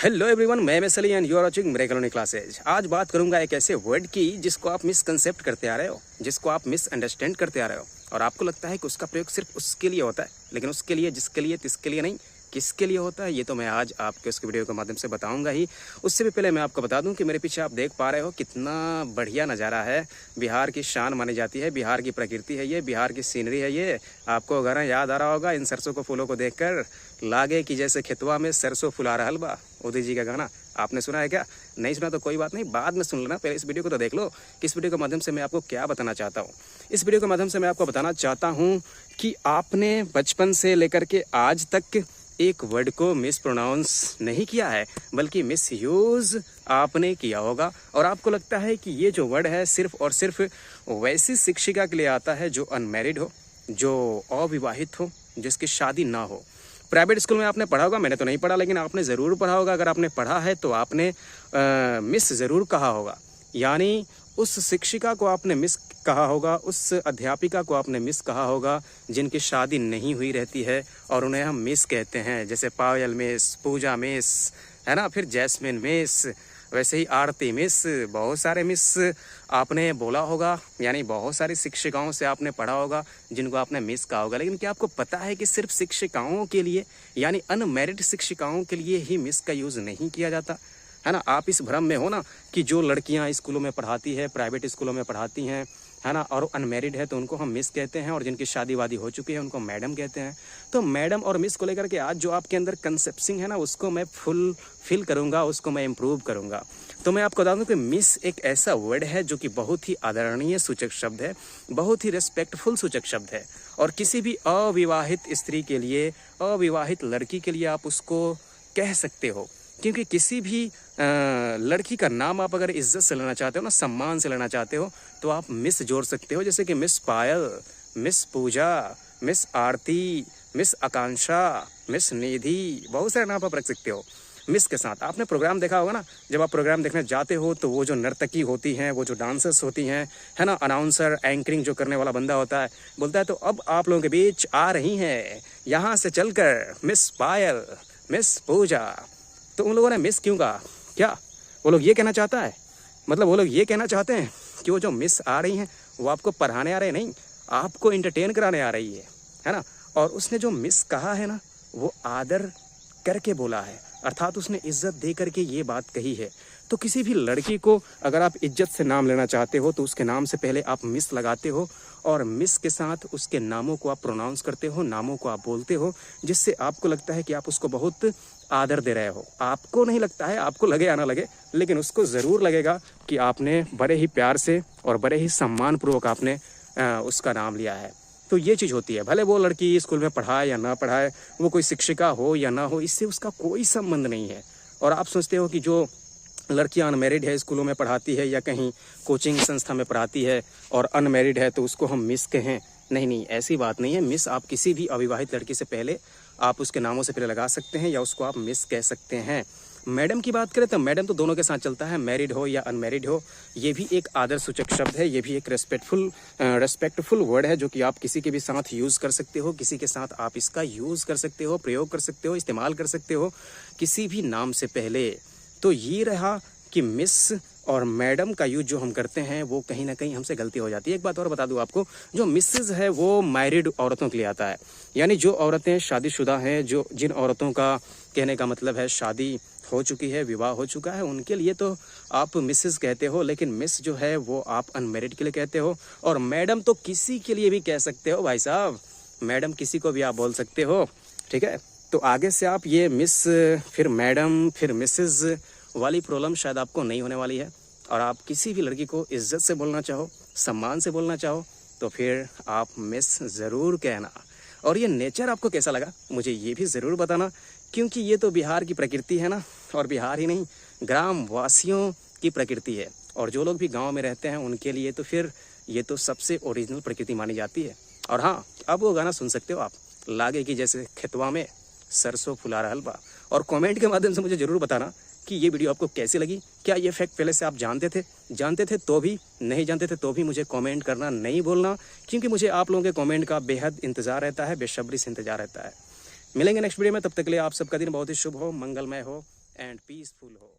Hello everyone, मैं मिसली and you are watching मेरे colony classes. आज बात करूंगा एक ऐसे वर्ड की जिसको आप मिसकंसेप्ट करते आ रहे हो, जिसको आप मिसअंडरस्टैंड करते आ रहे हो और आपको लगता है कि उसका प्रयोग सिर्फ उसके लिए होता है, लेकिन उसके लिए, जिसके लिए, तिसके लिए नहीं, किसके लिए होता है ये तो मैं आज आपके उसके वीडियो के माध्यम से बताऊंगा ही। उससे भी पहले मैं आपको बता दूं कि मेरे पीछे आप देख पा रहे हो कितना बढ़िया नज़ारा है। बिहार की शान मानी जाती है, बिहार की प्रकृति है ये, बिहार की सीनरी है ये। आपको गाना याद आ रहा होगा इन सरसों को फूलों को देखकर, लागे कि जैसे खेतवा में सरसों फुला रहल बा। उदित जी का गाना आपने सुना है क्या? नहीं सुना तो कोई बात नहीं, बाद में सुन लेना, पहले इस वीडियो को तो देख लो कि इस वीडियो के माध्यम से मैं आपको क्या बताना चाहता हूँ। इस वीडियो के माध्यम से मैं आपको बताना चाहता हूँ कि आपने बचपन से लेकर के आज तक एक वर्ड को मिस प्रोनाउंस नहीं किया है, बल्कि मिस यूज आपने किया होगा। और आपको लगता है कि ये जो वर्ड है सिर्फ और सिर्फ वैसी शिक्षिका के लिए आता है जो अनमैरिड हो, जो अविवाहित हो, जिसकी शादी ना हो। प्राइवेट स्कूल में आपने पढ़ा होगा, मैंने तो नहीं पढ़ा, लेकिन आपने ज़रूर पढ़ा होगा। अगर आपने पढ़ा है तो आपने मिस ज़रूर कहा होगा, यानी उस शिक्षिका को आपने मिस कहा होगा, उस अध्यापिका को आपने मिस कहा होगा जिनकी शादी नहीं हुई रहती है और उन्हें हम मिस कहते हैं। जैसे पायल मिस, पूजा मिस, है ना, फिर जैस्मिन मिस, वैसे ही आरती मिस, बहुत सारे मिस आपने बोला होगा, यानी बहुत सारी शिक्षिकाओं से आपने पढ़ा होगा जिनको आपने मिस कहा होगा। लेकिन क्या आपको पता है कि सिर्फ शिक्षिकाओं के लिए, यानी अनमैरिड शिक्षिकाओं के लिए ही मिस का यूज़ नहीं किया जाता है ना? आप इस भ्रम में हो ना कि जो लड़कियां स्कूलों में पढ़ाती है, प्राइवेट स्कूलों में पढ़ाती हैं, है ना, और अनमैरिड है तो उनको हम मिस कहते हैं, और जिनकी शादी वादी हो चुकी है उनको मैडम कहते हैं। तो मैडम और मिस को लेकर के आज जो आपके अंदर कंसेप्सिंग है ना, उसको मैं फुल फिल करूँगा, उसको मैं इम्प्रूव करूँगा। तो मैं आपको बता दूँ कि मिस एक ऐसा वर्ड है जो कि बहुत ही आदरणीय सूचक शब्द है, बहुत ही रेस्पेक्टफुल सूचक शब्द है, और किसी भी अविवाहित स्त्री के लिए, अविवाहित लड़की के लिए आप उसको कह सकते हो। क्योंकि किसी भी लड़की का नाम आप अगर इज्जत से लेना चाहते हो ना, सम्मान से लेना चाहते हो, तो आप मिस जोड़ सकते हो। जैसे कि मिस पायल, मिस पूजा, मिस आरती, मिस आकांक्षा, मिस निधि, बहुत सारे नाम आप रख सकते हो मिस के साथ। आपने प्रोग्राम देखा होगा ना, जब आप प्रोग्राम देखने जाते हो तो वो जो नर्तकी होती हैं, वो जो डांसर्स होती हैं, है ना, अनाउंसर, एंकरिंग जो करने वाला बंदा होता है, बोलता है तो अब आप लोगों के बीच आ रही हैं यहाँ से चलकर मिस पायल, मिस पूजा। तो उन लोगों ने मिस क्यों कहा? क्या वो लोग ये कहना चाहता है, मतलब वो लोग ये कहना चाहते हैं कि वो जो मिस आ रही हैं वो आपको पढ़ाने आ रहे नहीं, आपको इंटरटेन कराने आ रही है ना? और उसने जो मिस कहा है ना, वो आदर करके बोला है, अर्थात उसने इज्जत दे करके ये बात कही है। तो किसी भी लड़की को अगर आप इज्जत से नाम लेना चाहते हो तो उसके नाम से पहले आप मिस लगाते हो, और मिस के साथ उसके नामों को आप प्रोनाउंस करते हो, नामों को आप बोलते हो, जिससे आपको लगता है कि आप उसको बहुत आदर दे रहे हो। आपको नहीं लगता है, आपको लगे या ना लगे, लेकिन उसको ज़रूर लगेगा कि आपने बड़े ही प्यार से और बड़े ही सम्मानपूर्वक आपने उसका नाम लिया है। तो ये चीज़ होती है। भले वो लड़की स्कूल में पढ़ाए या ना पढ़ाए, वो कोई शिक्षिका हो या ना हो, इससे उसका कोई संबंध नहीं है। और आप सोचते हो कि जो लड़कियां अनमैरिड है, स्कूलों में पढ़ाती है या कहीं कोचिंग संस्था में पढ़ाती है और अनमैरिड है तो उसको हम मिस कहें, नहीं नहीं, ऐसी बात नहीं है। मिस आप किसी भी अविवाहित लड़की से पहले, आप उसके नामों से पहले लगा सकते हैं, या उसको आप मिस कह सकते हैं। मैडम की बात करें तो मैडम तो दोनों के साथ चलता है, मैरिड हो या अनमैरिड हो। ये भी एक आदर सूचक शब्द है, ये भी एक रेस्पेक्टफुल वर्ड है जो कि आप किसी के भी साथ यूज़ कर सकते हो, किसी के साथ आप इसका यूज़ कर सकते हो, प्रयोग कर सकते हो, इस्तेमाल कर सकते हो किसी भी नाम से पहले। तो ये रहा कि मिस और मैडम का यूज जो हम करते हैं वो कहीं ना कहीं हमसे गलती हो जाती है। एक बात और बता दूं आपको, जो मिसेज है वो मैरिड औरतों के लिए आता है, यानी जो औरतें शादीशुदा हैं, जो जिन औरतों का कहने का मतलब है शादी हो चुकी है, विवाह हो चुका है, उनके लिए तो आप मिसेज कहते हो, लेकिन मिस जो है वो आप अनमैरिड के लिए कहते हो। और मैडम तो किसी के लिए भी कह सकते हो भाई साहब, मैडम किसी को भी आप बोल सकते हो, ठीक है? तो आगे से आप ये मिस, फिर मैडम, फिर मिसेज वाली प्रॉब्लम शायद आपको नहीं होने वाली है। और आप किसी भी लड़की को इज्जत से बोलना चाहो, सम्मान से बोलना चाहो, तो फिर आप मिस ज़रूर कहना। और ये नेचर आपको कैसा लगा मुझे ये भी ज़रूर बताना, क्योंकि ये तो बिहार की प्रकृति है ना, और बिहार ही नहीं, ग्राम वासियों की प्रकृति है। और जो लोग भी गांव में रहते हैं उनके लिए तो फिर ये तो सबसे ओरिजिनल प्रकृति मानी जाती है। और हाँ, अब वो गाना सुन सकते हो आप, लागे कि जैसे खेतवा में सरसों फुला रहल बा। और कमेंट के माध्यम से मुझे ज़रूर बताना कि ये वीडियो आपको कैसी लगी। क्या ये फैक्ट पहले से आप जानते थे तो भी, नहीं जानते थे तो भी मुझे कमेंट करना नहीं भूलना, क्योंकि मुझे आप लोगों के कमेंट का बेहद इंतज़ार रहता है, बेसब्री से इंतज़ार रहता है। मिलेंगे नेक्स्ट वीडियो में, तब तक के लिए आप सबका दिन बहुत ही शुभ हो, मंगलमय हो। एंड पीसफुल हो।